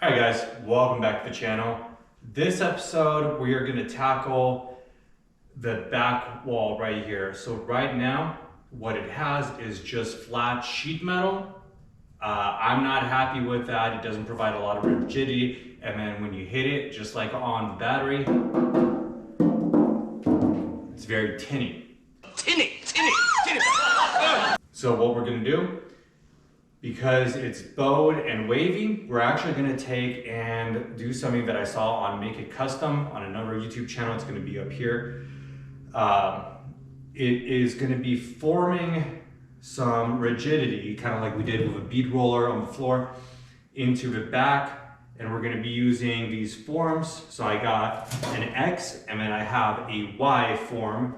Alright guys, welcome back to the channel. This episode we are going to tackle the back wall right here. So right now what it has is just flat sheet metal. I'm not happy with that. It doesn't provide a lot of rigidity, and then when you hit it, just like on the battery, it's very tinny. Tinny. So what we're going to do, because it's bowed and wavy, we're actually going to take and do something that I saw on Make It Custom on another YouTube channel. It's going to be up here. It is going to be forming some rigidity, kind of like we did with a bead roller on the floor, into the back, and we're going to be using these forms. So I got an X, and then I have a Y form.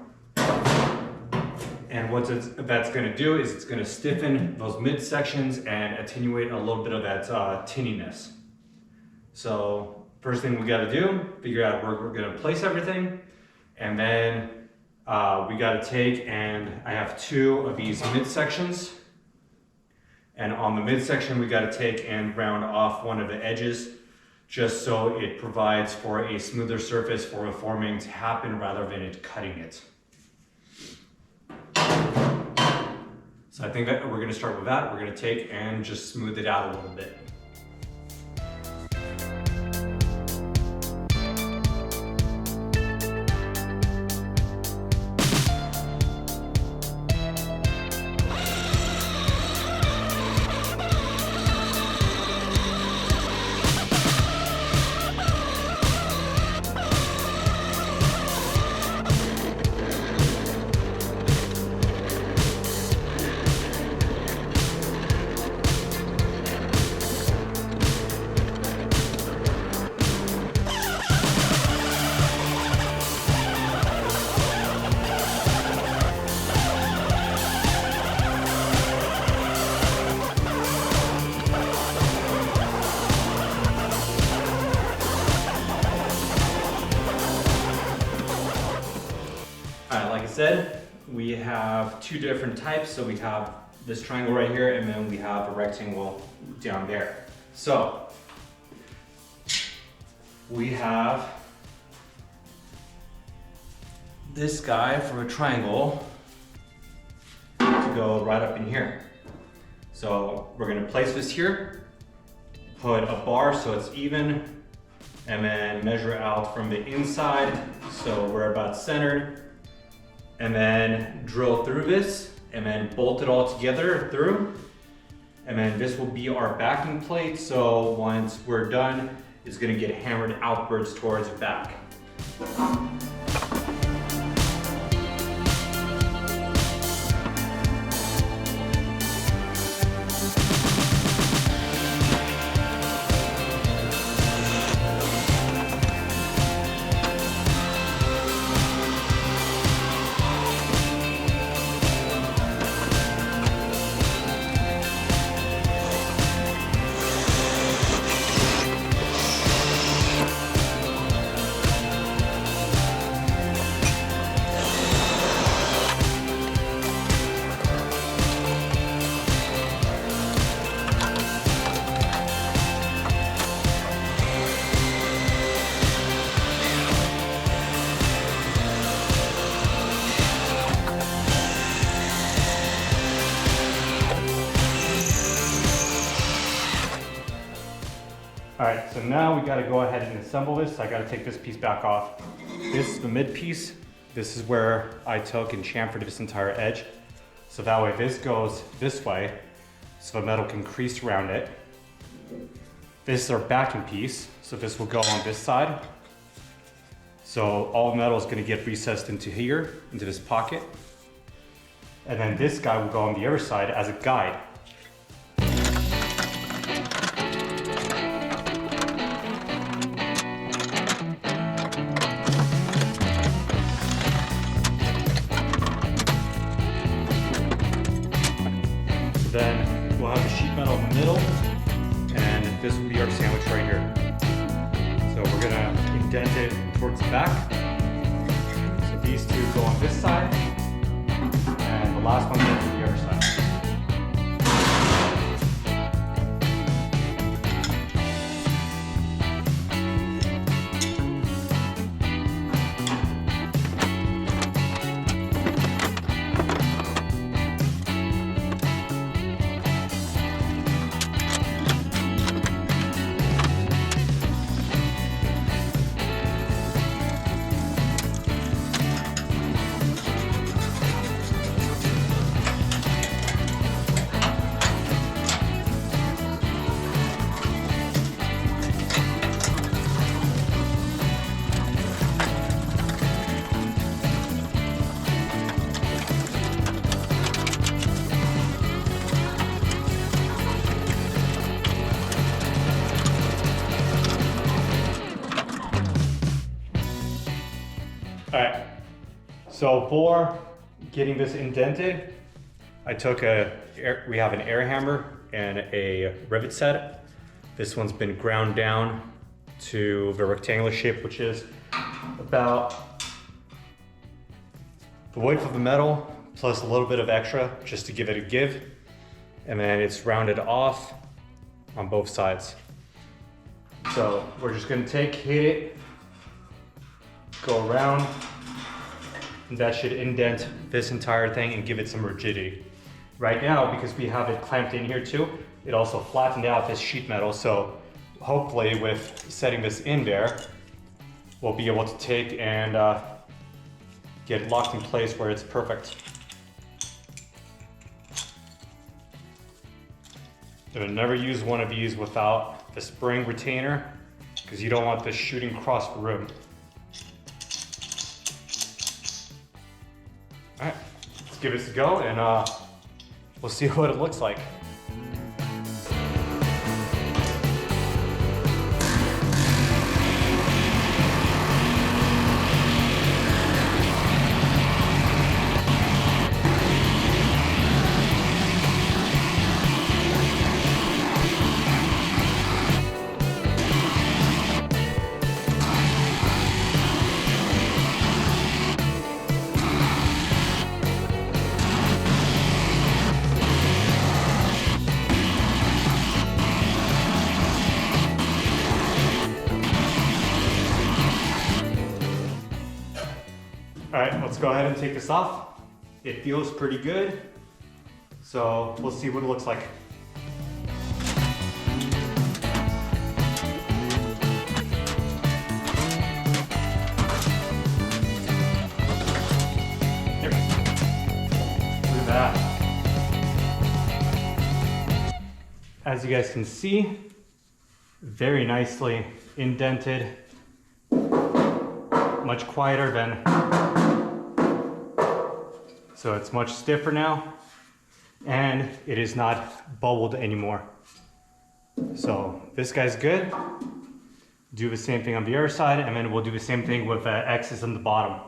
And what that's going to do is it's going to stiffen those midsections and attenuate a little bit of that tinniness. So first thing we got to do, figure out where we're going to place everything, and then we got to take, and I have two of these midsections, and on the midsection we got to take and round off one of the edges, just so it provides for a smoother surface for the forming to happen rather than it cutting it. So I think that we're going to start with that. We're going to take and just smooth it out a little bit. Like I said, we have two different types. So we have this triangle right here, and then we have a rectangle down there. So we have this guy for a triangle to go right up in here. So we're going to place this here, put a bar so it's even, and then measure out from the inside so we're about centered. And then drill through this, and then bolt it all together through. And then this will be our backing plate, so once we're done, it's gonna get hammered outwards towards the back. All right, so now we gotta go ahead and assemble this. I gotta take this piece back off. This is the mid piece. This is where I took and chamfered this entire edge. So that way this goes this way, so the metal can crease around it. This is our backing piece, so this will go on this side. So all metal is gonna get recessed into here, into this pocket. And then this guy will go on the other side as a guide. Then we'll have the sheet metal in the middle, and this will be our sandwich right here. So we're gonna indent it towards the back. So these two go on this side, and the last one goes to the other side. All right, so for getting this indented, I took we have an air hammer and a rivet set. This one's been ground down to the rectangular shape, which is about the width of the metal plus a little bit of extra just to give it a give. And then it's rounded off on both sides. So we're just gonna hit it, go around, and that should indent this entire thing and give it some rigidity. Right now, because we have it clamped in here too, it also flattened out this sheet metal. So hopefully with setting this in there, we'll be able to take and get it locked in place where it's perfect. And I never use one of these without the spring retainer because you don't want this shooting across the room. All right, let's give this a go and we'll see what it looks like. All right, let's go ahead and take this off. It feels pretty good, so we'll see what it looks like. Here. Look at that. As you guys can see, very nicely indented, much quieter than. So it's much stiffer now, and it is not bubbled anymore. So this guy's good. Do the same thing on the other side, and then we'll do the same thing with X's on the bottom.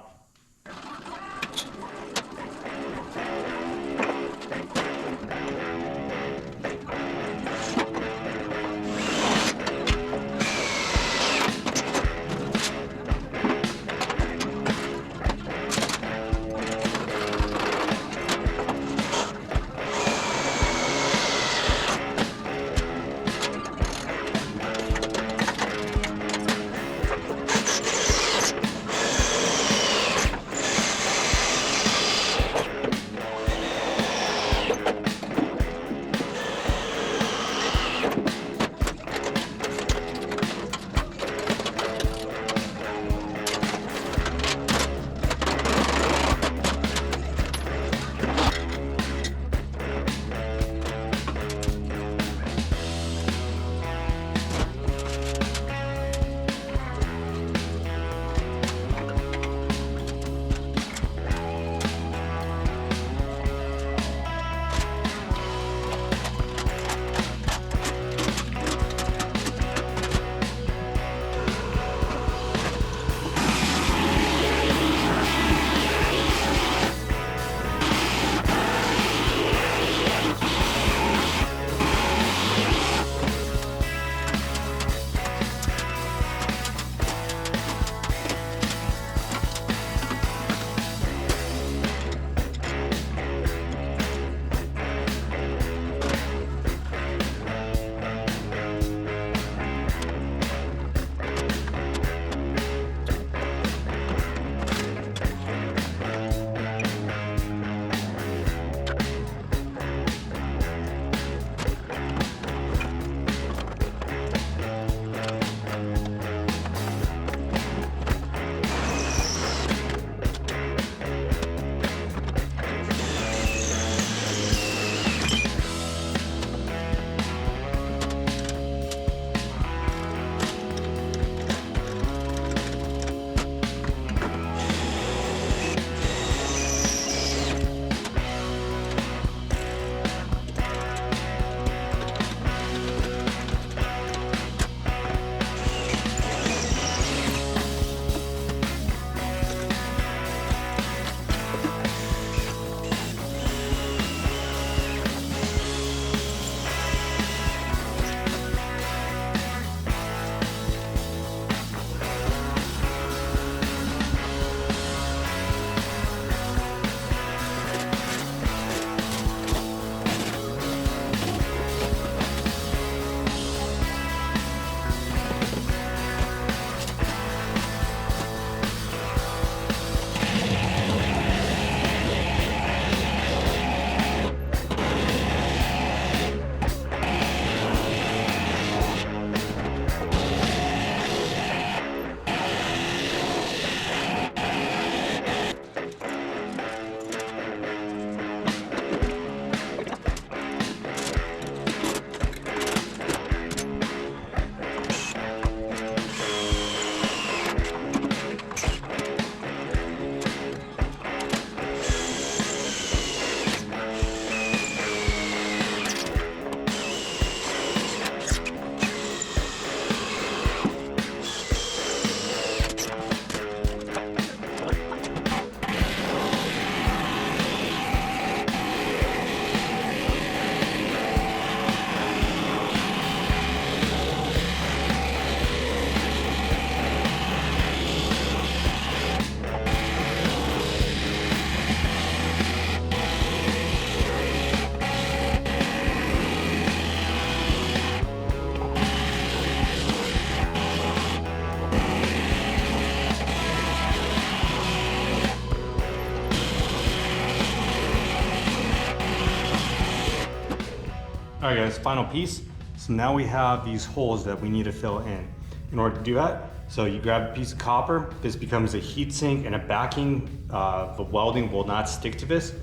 All right guys, final piece. So now we have these holes that we need to fill in. In order to do that, so you grab a piece of copper, this becomes a heat sink and a backing. The welding will not stick to this.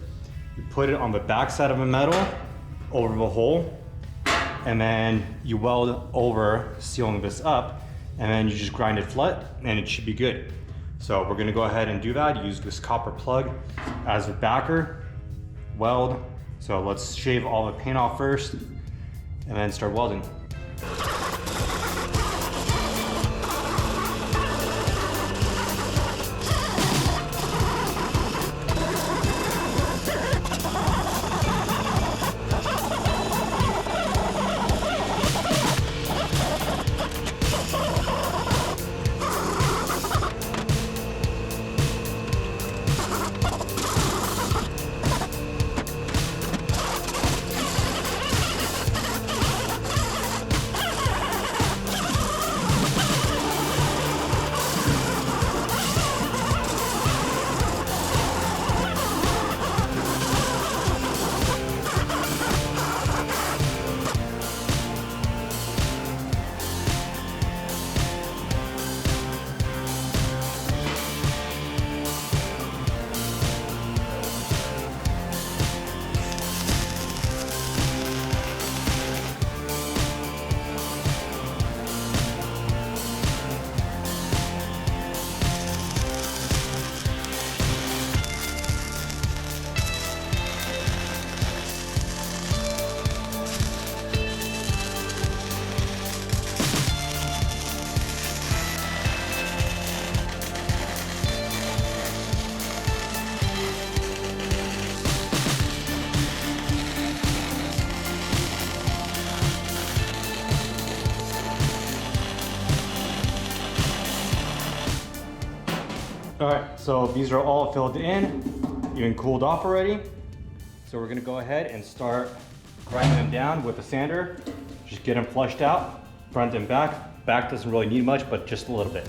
You put it on the back side of a metal over the hole, and then you weld over, sealing this up, and then you just grind it flat and it should be good. So we're gonna go ahead and do that. Use this copper plug as a backer, weld. So let's shave all the paint off first and then start welding. All right, so these are all filled in, even cooled off already. So we're gonna go ahead and start grinding them down with a sander. Just get them flushed out, front and back. Back doesn't really need much, but just a little bit.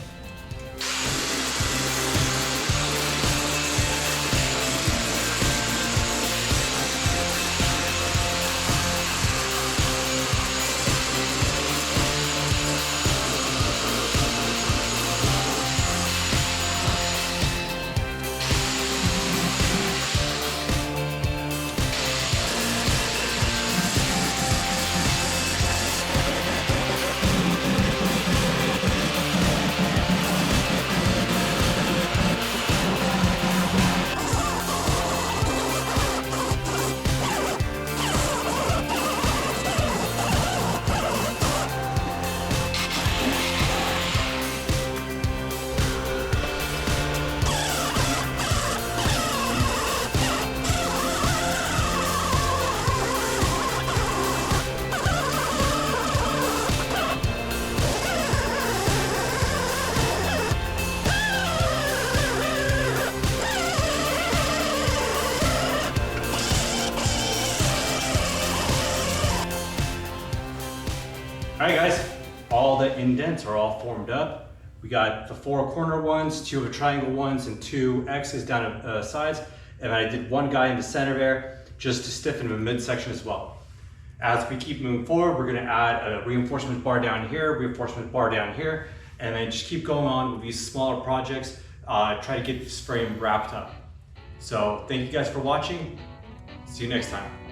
All right guys, all the indents are all formed up. We got the 4 corner ones, 2 of the triangle ones, and 2 X's down the sides. And I did 1 guy in the center there just to stiffen the midsection as well. As we keep moving forward, we're gonna add a reinforcement bar down here, reinforcement bar down here, and then just keep going on with these smaller projects, try to get this frame wrapped up. So thank you guys for watching. See you next time.